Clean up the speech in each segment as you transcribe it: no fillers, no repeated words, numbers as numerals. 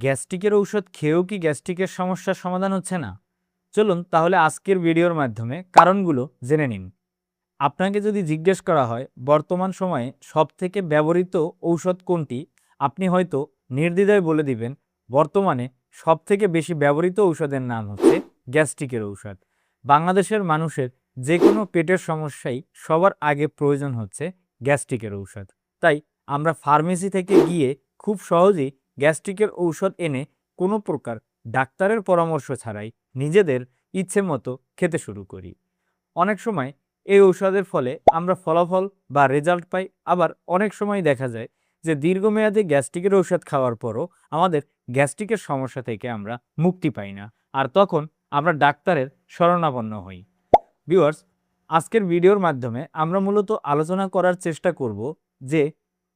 গ্যাস্ট্রিকের ঔষধ খেয়েও কি গ্যাস্ট্রিকের সমস্যার সমাধান হচ্ছে না? চলুন তাহলে আজকের ভিডিওর মাধ্যমে কারণগুলো জেনে নিন। আপনাকে যদি জিজ্ঞেস করা হয় বর্তমান সময়ে সবথেকে ব্যবহৃত ঔষধ কোনটি, আপনি হয়তো নির্দ্বিধায় বলে দিবেন বর্তমানে সবথেকে বেশি ব্যবহৃত ঔষধের নাম হচ্ছে গ্যাস্ট্রিকের ঔষধ। বাংলাদেশের মানুষের যে কোনো পেটের সমস্যাই সবার আগে প্রয়োজন হচ্ছে গ্যাস্ট্রিকের ঔষধ। তাই আমরা ফার্মেসি থেকে গিয়ে খুব সহজেই গ্যাস্ট্রিকের ঔষধ এনে কোনো প্রকার ডাক্তারের পরামর্শ ছাড়াই নিজেদের ইচ্ছে মতো খেতে শুরু করি। অনেক সময় এই ঔষধের ফলে আমরা ফলাফল বা রেজাল্ট পাই, আবার অনেক সময় দেখা যায় যে দীর্ঘমেয়াদী গ্যাস্ট্রিকের ঔষধ খাওয়ার পরও আমাদের গ্যাস্ট্রিকের সমস্যা থেকে আমরা মুক্তি পাই না, আর তখন আমরা ডাক্তারের শরণাপন্ন হই। ভিউয়ার্স, আজকের ভিডিওর মাধ্যমে আমরা মূলত আলোচনা করার চেষ্টা করব যে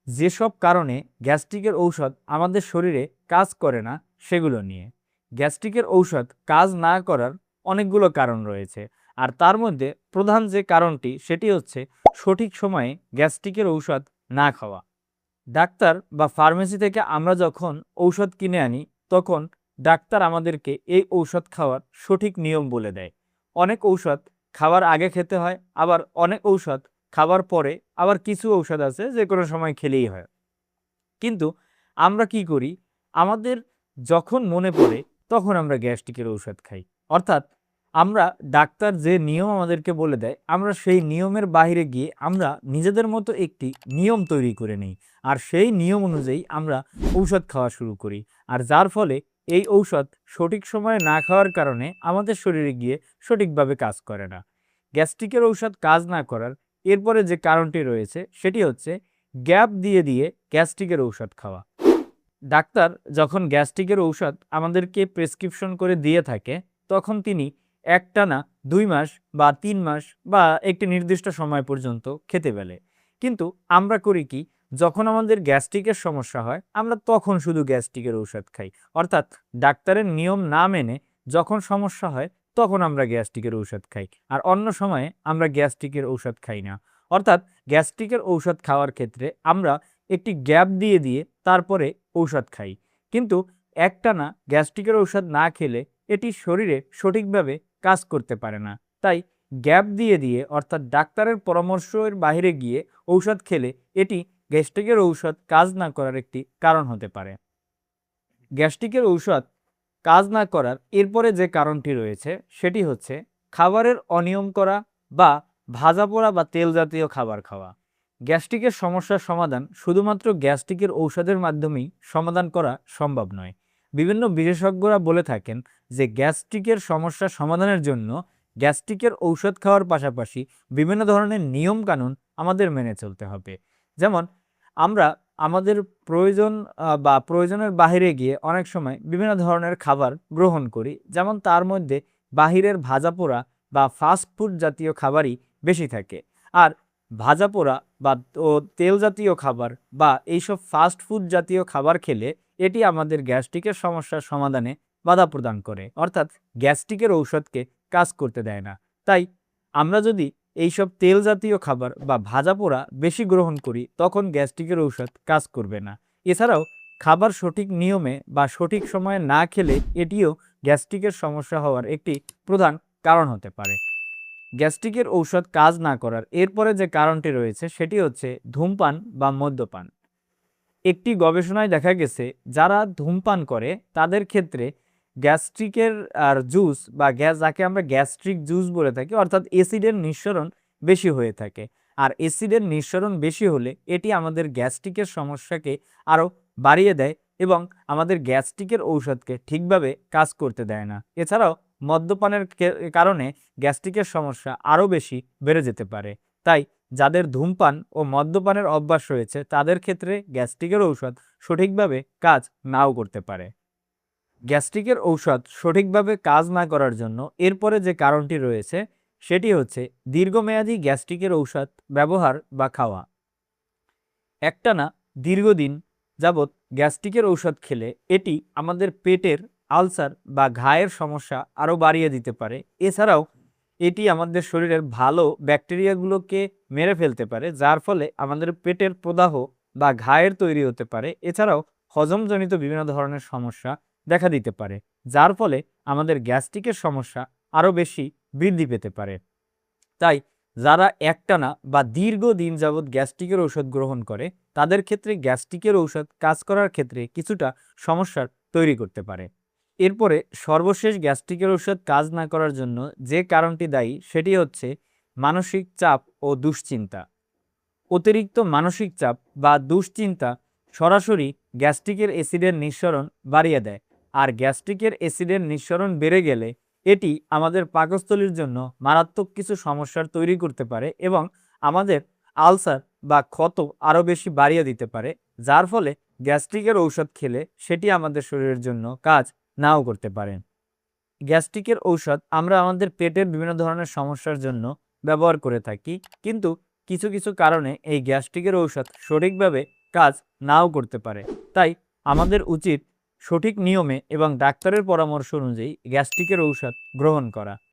যেসব কারণে গ্যাস্ট্রিকের ঔষধ আমাদের শরীরে কাজ করে না সেগুলো নিয়ে। গ্যাস্ট্রিকের ঔষধ কাজ না করার অনেকগুলো কারণ রয়েছে, আর তার মধ্যে প্রধান যে কারণটি সেটি হচ্ছে সঠিক সময়ে গ্যাস্ট্রিকের ঔষধ না খাওয়া। ডাক্তার বা ফার্মেসি থেকে আমরা যখন ঔষধ কিনে আনি তখন ডাক্তার আমাদেরকে এই ঔষধ খাওয়ার সঠিক নিয়ম বলে দেয়। অনেক ঔষধ খাওয়ার আগে খেতে হয়, আবার অনেক ঔষধ খাবার পরে, আবার কিছু ঔষধ আছে যে কোনো সময় খেলেই হয়। কিন্তু আমরা কি করি, আমাদের যখন মনে পড়ে তখন আমরা গ্যাস্ট্রিকের ঔষধ খাই। অর্থাৎ আমরা ডাক্তার যে নিয়ম আমাদেরকে বলে দেয় আমরা সেই নিয়মের বাইরে গিয়ে আমরা নিজেদের মতো একটি নিয়ম তৈরি করে নিই, আর সেই নিয়ম অনুযায়ী আমরা ঔষধ খাওয়া শুরু করি। আর যার ফলে এই ঔষধ সঠিক সময়ে না খাওয়ার কারণে আমাদের শরীরে গিয়ে সঠিকভাবে কাজ করে না। গ্যাস্ট্রিকের ঔষধ কাজ না করার এরপরে যে কারণটি রয়েছে সেটি হচ্ছে গ্যাপ দিয়ে দিয়ে গ্যাস্ট্রিকের ঔষধ খাওয়া। ডাক্তার যখন গ্যাস্ট্রিকের ঔষধ আমাদেরকে প্রেসক্রিপশন করে দিয়ে থাকে তখন তিনি একটানা 2 মাস বা 3 মাস বা একটি নির্দিষ্ট সময় পর্যন্ত খেতে বলে। কিন্তু আমরা করি কি, যখন আমাদের গ্যাস্ট্রিকের সমস্যা হয় আমরা তখন শুধু গ্যাস্ট্রিকের ঔষধ খাই। অর্থাৎ ডাক্তারের নিয়ম না মেনে যখন সমস্যা হয় তখন আমরা গ্যাস্ট্রিকের ঔষধ খাই, আর অন্য সময়ে আমরা গ্যাস্ট্রিকের ঔষধ খাই না। অর্থাৎ গ্যাস্ট্রিকের ঔষধ খাওয়ার ক্ষেত্রে আমরা একটি গ্যাপ দিয়ে দিয়ে তারপরে ঔষধ খাই। কিন্তু একটানা গ্যাস্ট্রিকের ঔষধ না খেলে এটি শরীরে সঠিকভাবে কাজ করতে পারে না। তাই গ্যাপ দিয়ে দিয়ে অর্থাৎ ডাক্তারের পরামর্শের বাইরে গিয়ে ঔষধ খেলে এটি গ্যাস্ট্রিকের ঔষধ কাজ না করার একটি কারণ হতে পারে। গ্যাস্ট্রিকের ঔষধ কাজ না করার এরপরে যে কারণটি রয়েছে সেটি হচ্ছে খাবারের অনিয়ম করা বা ভাজা পোড়া বা তেল জাতীয় খাবার খাওয়া। গ্যাস্ট্রিকের সমস্যার সমাধান শুধুমাত্র গ্যাস্ট্রিকের ঔষধের মাধ্যমেই সমাধান করা সম্ভব নয়। বিভিন্ন বিশেষজ্ঞরা বলে থাকেন যে গ্যাস্ট্রিকের সমস্যা সমাধানের জন্য গ্যাস্ট্রিকের ঔষধ খাওয়ার পাশাপাশি বিভিন্ন ধরনের নিয়ম কানুন আমাদের মেনে চলতে হবে। যেমন আমরা আমাদের প্রয়োজন বা প্রয়োজনের বাহিরে গিয়ে অনেক সময় বিভিন্ন ধরনের খাবার গ্রহণ করি, যেমন তার মধ্যে বাহিরের ভাজা পোড়া বা ফাস্ট ফুড জাতীয় খাবারই বেশি থাকে। আর ভাজা পোড়া বা তেল জাতীয় খাবার বা এইসব ফাস্ট ফুড জাতীয় খাবার খেলে এটি আমাদের গ্যাস্ট্রিকের সমস্যার সমাধানে বাধা প্রদান করে, অর্থাৎ গ্যাস্ট্রিকের ঔষধকে কাজ করতে দেয় না। তাই আমরা যদি এইসব তেল জাতীয় খাবার বা ভাজা পোড়া বেশি গ্রহণ করি তখন গ্যাস্ট্রিকের ঔষধ কাজ করবে না। এছাড়াও খাবার সঠিক নিয়মে বা সঠিক সময়ে না খেলে এটিও গ্যাস্ট্রিকের সমস্যা হওয়ার একটি প্রধান কারণ হতে পারে। গ্যাস্ট্রিকের ঔষধ কাজ না করার এরপরে যে কারণটি রয়েছে সেটি হচ্ছে ধূমপান বা মদ্যপান। একটি গবেষণায় দেখা গেছে যারা ধূমপান করে তাদের ক্ষেত্রে গ্যাস্ট্রিকের জুস বা যাকে আমরা গ্যাস্ট্রিক জুস বলে থাকি, অর্থাৎ অ্যাসিডের নিঃসরণ বেশি হয়ে থাকে। আর অ্যাসিডের নিঃসরণ বেশি হলে এটি আমাদের গ্যাস্ট্রিকের সমস্যাকে আরও বাড়িয়ে দেয় এবং আমাদের গ্যাস্ট্রিকের ঔষধকে ঠিকভাবে কাজ করতে দেয় না। এছাড়াও মদ্যপানের কারণে গ্যাস্ট্রিকের সমস্যা আরও বেশি বেড়ে যেতে পারে। তাই যাদের ধূমপান ও মদ্যপানের অভ্যাস রয়েছে তাদের ক্ষেত্রে গ্যাস্ট্রিকের ঔষধ সঠিকভাবে কাজ নাও করতে পারে। গ্যাস্ট্রিকের ঔষধ সঠিকভাবে কাজ না করার জন্য এরপরে যে কারণটি রয়েছে সেটি হচ্ছে দীর্ঘমেয়াদী গ্যাস্ট্রিকের ঔষধ ব্যবহার বা খাওয়া। একটানা দীর্ঘদিন যাবৎ গ্যাস্ট্রিকের ঔষধ খেলে এটি আমাদের পেটের আলসার বা ঘায়ের সমস্যা আরও বাড়িয়ে দিতে পারে। এছাড়াও এটি আমাদের শরীরের ভালো ব্যাকটেরিয়াগুলোকে মেরে ফেলতে পারে, যার ফলে আমাদের পেটের প্রদাহ বা ঘায়ের তৈরি হতে পারে। এছাড়াও হজমজনিত বিভিন্ন ধরনের সমস্যা দেখা দিতে পারে, যার ফলে আমাদের গ্যাস্ট্রিকের সমস্যা আরও বেশি বৃদ্ধি পেতে পারে। তাই যারা একটানা বা দীর্ঘদিন যাবৎ গ্যাস্ট্রিকের ঔষধ গ্রহণ করে তাদের ক্ষেত্রে গ্যাস্ট্রিকের ঔষধ কাজ করার ক্ষেত্রে কিছুটা সমস্যার তৈরি করতে পারে। এরপরে সর্বশেষ গ্যাস্ট্রিকের ঔষধ কাজ না করার জন্য যে কারণটি দায়ী সেটি হচ্ছে মানসিক চাপ ও দুশ্চিন্তা। অতিরিক্ত মানসিক চাপ বা দুশ্চিন্তা সরাসরি গ্যাস্ট্রিকের অ্যাসিডের নিঃসরণ বাড়িয়ে দেয়, আর গ্যাস্ট্রিকের অ্যাসিডের নিঃসরণ বেড়ে গেলে এটি আমাদের পাকস্থলীর জন্য মারাত্মক কিছু সমস্যার তৈরি করতে পারে এবং আমাদের আলসার বা ক্ষত আরও বেশি বাড়িয়ে দিতে পারে, যার ফলে গ্যাস্ট্রিকের ঔষধ খেলে সেটি আমাদের শরীরের জন্য কাজ নাও করতে পারে। গ্যাস্ট্রিকের ঔষধ আমরা আমাদের পেটের বিভিন্ন ধরনের সমস্যার জন্য ব্যবহার করে থাকি, কিন্তু কিছু কিছু কারণে এই গ্যাস্ট্রিকের ঔষধ সঠিকভাবে কাজ নাও করতে পারে। তাই আমাদের উচিত সঠিক নিয়মে এবং ডাক্তারের পরামর্শ অনুযায়ী গ্যাস্ট্রিকের ঔষধ গ্রহণ করা।